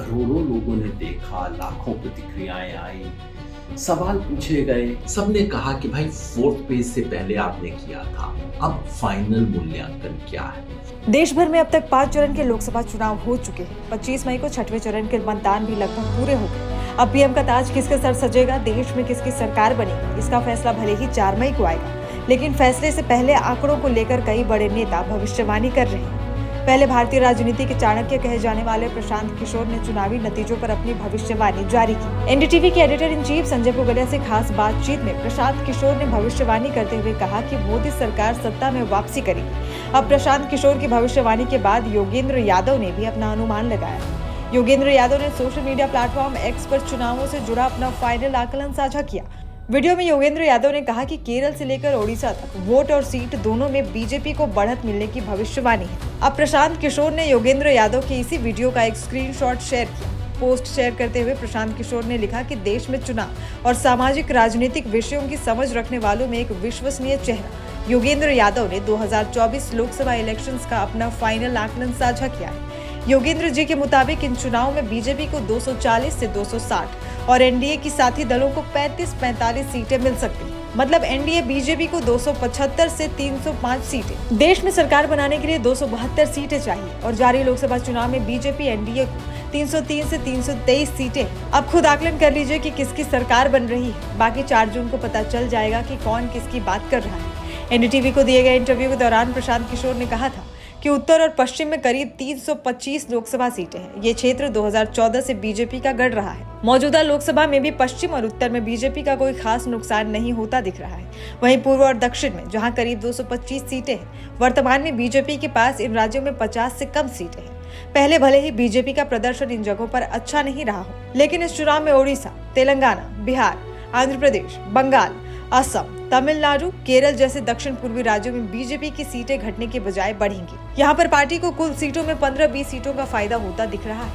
करोड़ों लोगों ने देखा, लाखों प्रतिक्रियाएं आई, सवाल पूछे गए। सबने कहा कि भाई 4th पेज से पहले आपने किया था, अब फाइनल मूल्यांकन क्या है। देश भर में अब तक 5 चरण के लोकसभा चुनाव हो चुके हैं। 25 मई को 6वें चरण के मतदान भी लगभग पूरे हो गए। अब पीएम का ताज किसके सर सजेगा, देश में किसकी सरकार बनेगी, इसका फैसला भले ही 4 मई को आएगा, लेकिन फैसले से पहले आंकड़ों को लेकर कई बड़े नेता भविष्यवाणी कर रहे हैं। पहले भारतीय राजनीति के चाणक्य कहे जाने वाले प्रशांत किशोर ने चुनावी नतीजों पर अपनी भविष्यवाणी जारी की। एनडीटीवी के editor in chief Sanjay Pugalia से खास बातचीत में प्रशांत किशोर ने भविष्यवाणी करते हुए कहा कि मोदी सरकार सत्ता में वापसी करेगी। अब प्रशांत किशोर की भविष्यवाणी के बाद योगेंद्र यादव ने भी अपना अनुमान लगाया। योगेंद्र यादव ने सोशल मीडिया प्लेटफॉर्म एक्स पर चुनावों से जुड़ा अपना फाइनल आकलन साझा किया। वीडियो में योगेंद्र यादव ने कहा कि केरल से लेकर ओडिशा तक वोट और सीट दोनों में बीजेपी को बढ़त मिलने की भविष्यवाणी है। अब प्रशांत किशोर ने योगेंद्र यादव की इसी वीडियो का एक स्क्रीनशॉट शेयर किया। पोस्ट शेयर करते हुए प्रशांत किशोर ने लिखा कि देश में चुनाव और सामाजिक राजनीतिक विषयों की समझ रखने वालों में एक विश्वसनीय चेहरा योगेंद्र यादव ने 2024 लोकसभा इलेक्शंस का अपना फाइनल आकलन साझा किया है। योगेंद्र जी के मुताबिक इन चुनावों में बीजेपी को 240 से 260 और एनडीए की साथी दलों को 35-45 सीटें मिल सकती हैं। मतलब एनडीए बीजेपी को 275 से 305 सीटें। देश में सरकार बनाने के लिए 272 सीटें चाहिए और जारी लोकसभा चुनाव में बीजेपी एनडीए को 303 से 323 सीटें। अब खुद आकलन कर लीजिए कि किसकी सरकार बन रही है। बाकी 4 जून को पता चल जाएगा कि कौन किसकी बात कर रहा है। एनडीटीवी को दिए गए इंटरव्यू के दौरान प्रशांत किशोर ने कहा था कि उत्तर और पश्चिम में करीब 325 लोकसभा सीटें हैं। ये क्षेत्र 2014 से बीजेपी का गढ़ रहा है। मौजूदा लोकसभा में भी पश्चिम और उत्तर में बीजेपी का कोई खास नुकसान नहीं होता दिख रहा है। वहीं पूर्व और दक्षिण में जहां करीब 225 सीटें हैं, वर्तमान में बीजेपी के पास इन राज्यों में 50 से कम सीटें हैं। पहले भले ही बीजेपी का प्रदर्शन इन जगहों पर अच्छा नहीं रहा हो, लेकिन इस चुनाव में ओडिशा, तेलंगाना, बिहार, आंध्र प्रदेश, बंगाल, असम, तमिलनाडु, केरल जैसे दक्षिण पूर्वी राज्यों में बीजेपी की सीटें घटने के बजाय बढ़ेंगी। यहाँ पर पार्टी को कुल सीटों में 15-20 सीटों का फायदा होता दिख रहा है।